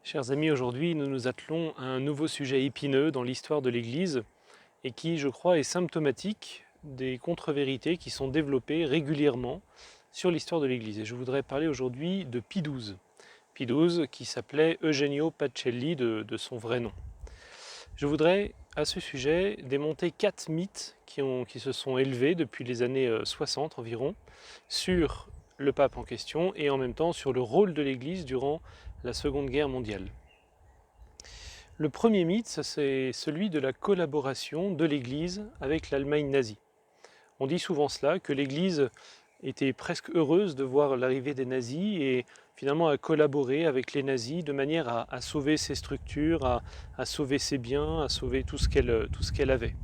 Chers amis, aujourd'hui nous nous attelons à un nouveau sujet épineux dans l'histoire de l'Église et qui, je crois, est symptomatique des contre-vérités qui sont développées régulièrement sur l'histoire de l'Église. Et je voudrais parler aujourd'hui de Pie XII. Pie XII qui s'appelait Eugenio Pacelli de son vrai nom. Je voudrais à ce sujet démonter 4 mythes qui se sont élevés depuis les années 60 environ sur le pape en question et en même temps sur le rôle de l'Église durant la Seconde Guerre mondiale. Le premier mythe, c'est celui de la collaboration de l'Église avec l'Allemagne nazie. On dit souvent cela, que l'Église était presque heureuse de voir l'arrivée des nazis et finalement a collaboré avec les nazis de manière à sauver ses structures, à sauver ses biens, à sauver tout ce qu'elle avait.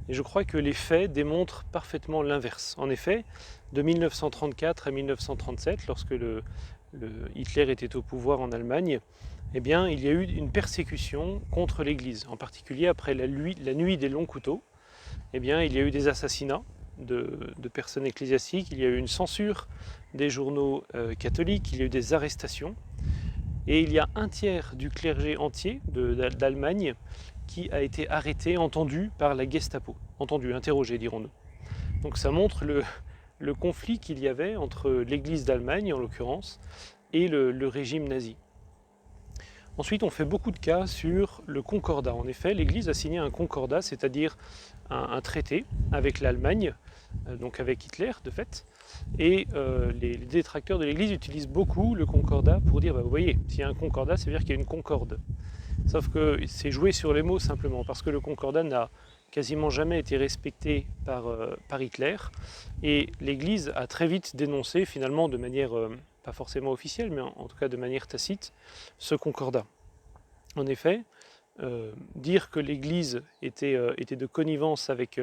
Et je crois que les faits démontrent parfaitement l'inverse. En effet, de 1934 à 1937, lorsque Hitler était au pouvoir en Allemagne, eh bien, il y a eu une persécution contre l'Église. En particulier, après la nuit des longs couteaux, eh bien, il y a eu des assassinats de personnes ecclésiastiques, il y a eu une censure des journaux catholiques, il y a eu des arrestations. Et il y a un tiers du clergé entier d'Allemagne qui a été arrêté, entendu par la Gestapo. Entendu, interrogé, dirons-nous. Donc ça montre le conflit qu'il y avait entre l'Église d'Allemagne, en l'occurrence, et le régime nazi. Ensuite, on fait beaucoup de cas sur le concordat. En effet, l'Église a signé un concordat, c'est-à-dire un traité avec l'Allemagne, donc avec Hitler de fait, et les détracteurs de l'Église utilisent beaucoup le concordat pour dire, vous voyez, s'il y a un concordat, ça veut dire qu'il y a une concorde. Sauf que c'est joué sur les mots simplement, parce que le concordat n'a quasiment jamais été respecté par Hitler, et l'Église a très vite dénoncé, finalement de manière pas forcément officielle, mais en tout cas de manière tacite, ce concordat. En effet, dire que l'Église était de connivence avec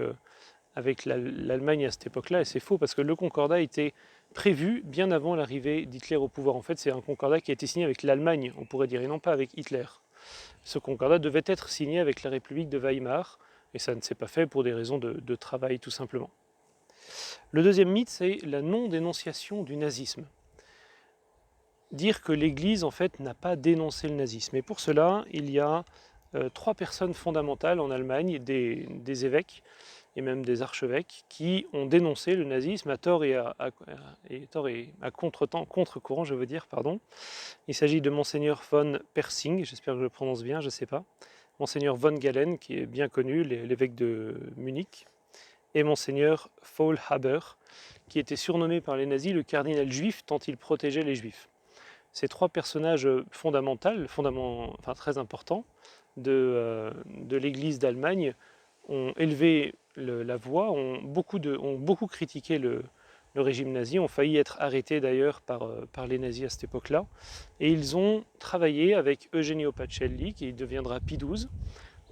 l'Allemagne à cette époque-là, et c'est faux, parce que le concordat était prévu bien avant l'arrivée d'Hitler au pouvoir. En fait, c'est un concordat qui a été signé avec l'Allemagne, on pourrait dire, et non pas avec Hitler. Ce concordat devait être signé avec la République de Weimar, et ça ne s'est pas fait pour des raisons de travail tout simplement. Le deuxième mythe, c'est la non-dénonciation du nazisme. Dire que l'Église, en fait, n'a pas dénoncé le nazisme. Et pour cela, il y a 3 personnes fondamentales en Allemagne, des évêques et même des archevêques, qui ont dénoncé le nazisme à tort et à contre-courant, je veux dire, pardon. Il s'agit de Monseigneur von Persing, j'espère que je le prononce bien, je ne sais pas. Monseigneur von Galen, qui est bien connu, l'évêque de Munich, et Monseigneur Faulhaber, qui était surnommé par les nazis le cardinal juif tant il protégeait les juifs. Ces 3 personnages fondamentaux, enfin très importants, de l'Église d'Allemagne ont élevé la voix, ont beaucoup critiqué le régime nazi, ont failli être arrêtés d'ailleurs par les nazis à cette époque-là. Et ils ont travaillé avec Eugenio Pacelli, qui deviendra Pie XII,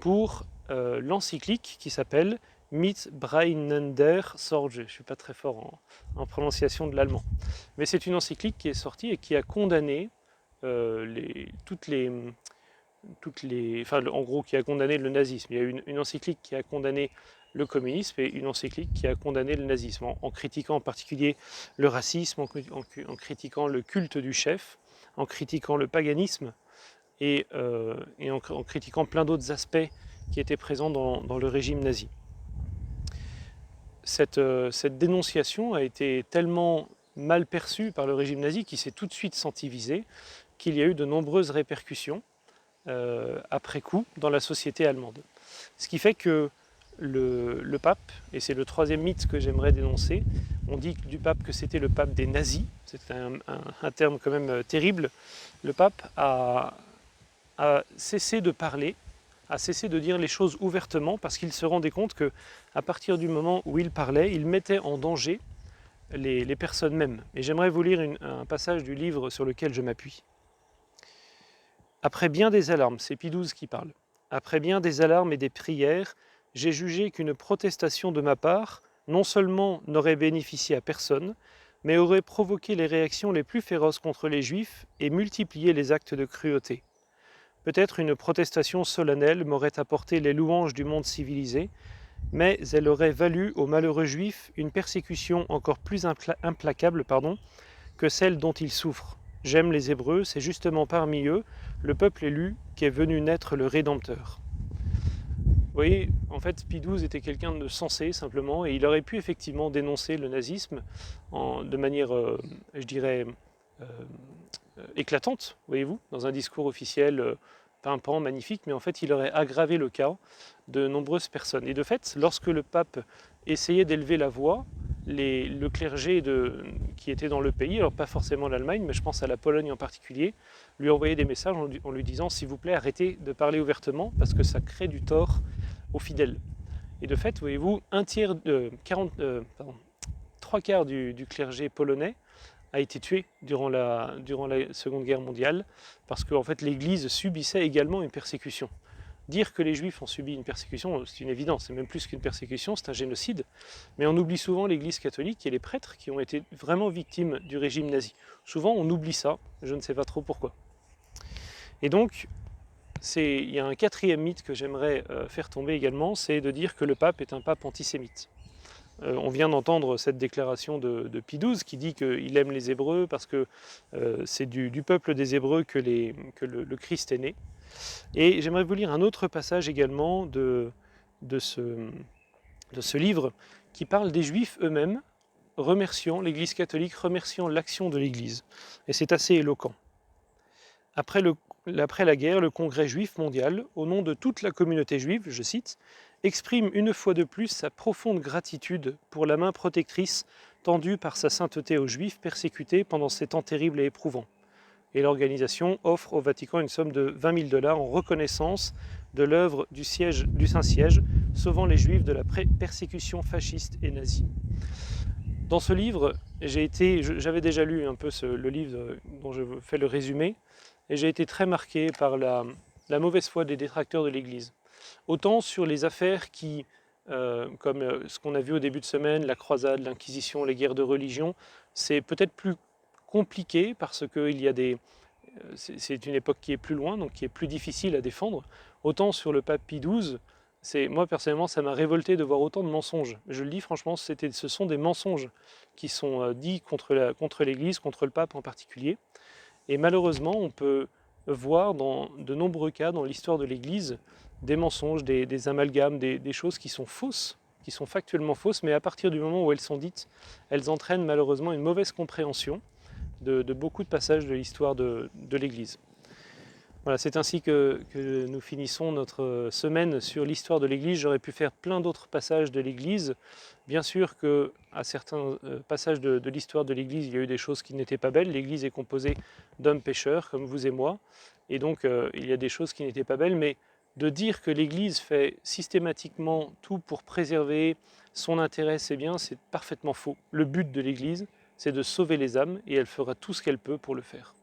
pour l'encyclique qui s'appelle Mitbreinender Sorge. Je ne suis pas très fort en prononciation de l'allemand. Mais c'est une encyclique qui est sortie et qui a condamné en gros, qui a condamné le nazisme. Il y a une encyclique qui a condamné le communisme et une encyclique qui a condamné le nazisme, en critiquant en particulier le racisme, en critiquant le culte du chef, en critiquant le paganisme et en critiquant plein d'autres aspects qui étaient présents dans le régime nazi. Cette dénonciation a été tellement mal perçue par le régime nazi qu'il s'est tout de suite senti visé, qu'il y a eu de nombreuses répercussions après coup dans la société allemande. Ce qui fait que le pape, et c'est le troisième mythe que j'aimerais dénoncer, on dit du pape que c'était le pape des nazis, c'est un terme quand même terrible. Le pape a cessé de parler, a cessé de dire les choses ouvertement parce qu'il se rendait compte qu'à partir du moment où il parlait, il mettait en danger les personnes mêmes. Et j'aimerais vous lire un passage du livre sur lequel je m'appuie. Après bien des alarmes, c'est Pie XII qui parle, après bien des alarmes et des prières, j'ai jugé qu'une protestation de ma part, non seulement n'aurait bénéficié à personne, mais aurait provoqué les réactions les plus féroces contre les Juifs et multiplié les actes de cruauté. Peut-être une protestation solennelle m'aurait apporté les louanges du monde civilisé, mais elle aurait valu aux malheureux Juifs une persécution encore plus implacable que celle dont ils souffrent. j'aime les Hébreux, c'est justement parmi eux le peuple élu qui est venu naître le Rédempteur. Vous voyez, en fait, Pie XII était quelqu'un de sensé simplement, et il aurait pu effectivement dénoncer le nazisme de manière, je dirais, euh, éclatante, voyez-vous, dans un discours officiel pimpant, magnifique, mais en fait, il aurait aggravé le cas de nombreuses personnes. Et de fait, lorsque le pape essayait d'élever la voix, le clergé qui était dans le pays, alors pas forcément l'Allemagne, mais je pense à la Pologne en particulier, lui envoyait des messages en lui disant « s'il vous plaît, arrêtez de parler ouvertement parce que ça crée du tort aux fidèles ». Et de fait, voyez-vous, trois quarts du clergé polonais a été tué durant la Seconde Guerre mondiale, parce qu'en fait l'Église subissait également une persécution. Dire que les Juifs ont subi une persécution, c'est une évidence, c'est même plus qu'une persécution, c'est un génocide, mais on oublie souvent l'Église catholique et les prêtres qui ont été vraiment victimes du régime nazi. Souvent on oublie ça, je ne sais pas trop pourquoi. Et donc, il y a un quatrième mythe que j'aimerais faire tomber également, c'est de dire que le pape est un pape antisémite. On vient d'entendre cette déclaration de Pie XII qui dit qu'il aime les Hébreux parce que c'est du peuple des Hébreux que le Christ est né. Et j'aimerais vous lire un autre passage également de ce livre qui parle des Juifs eux-mêmes, remerciant l'Église catholique, remerciant l'action de l'Église. Et c'est assez éloquent. Après la guerre, le Congrès juif mondial, au nom de toute la communauté juive, je cite, exprime une fois de plus sa profonde gratitude pour la main protectrice tendue par sa sainteté aux Juifs persécutés pendant ces temps terribles et éprouvants. Et l'organisation offre au Vatican une somme de 20 000 $ en reconnaissance de l'œuvre du Saint-Siège, sauvant les Juifs de la persécution fasciste et nazie. Dans ce livre, j'avais déjà lu un peu le livre dont je fais le résumé, et j'ai été très marqué par la mauvaise foi des détracteurs de l'Église. Autant sur les affaires qui, comme ce qu'on a vu au début de semaine, la croisade, l'Inquisition, les guerres de religion, c'est peut-être plus compliqué parce que c'est une époque qui est plus loin, donc qui est plus difficile à défendre. Autant sur le pape Pie XII, moi personnellement, ça m'a révolté de voir autant de mensonges. Je le dis franchement, ce sont des mensonges qui sont dits contre l'Église, contre le pape en particulier. Et malheureusement, on peut voir dans de nombreux cas dans l'histoire de l'Église des mensonges, des amalgames, des choses qui sont fausses, qui sont factuellement fausses, mais à partir du moment où elles sont dites, elles entraînent malheureusement une mauvaise compréhension de beaucoup de passages de l'histoire de l'Église. Voilà, c'est ainsi que nous finissons notre semaine sur l'histoire de l'Église. J'aurais pu faire plein d'autres passages de l'Église. Bien sûr qu'à certains passages de l'histoire de l'Église, il y a eu des choses qui n'étaient pas belles. L'Église est composée d'hommes pécheurs, comme vous et moi. Et donc, il y a des choses qui n'étaient pas belles. Mais de dire que l'Église fait systématiquement tout pour préserver son intérêt, c'est bien, c'est parfaitement faux. Le but de l'Église, c'est de sauver les âmes, et elle fera tout ce qu'elle peut pour le faire.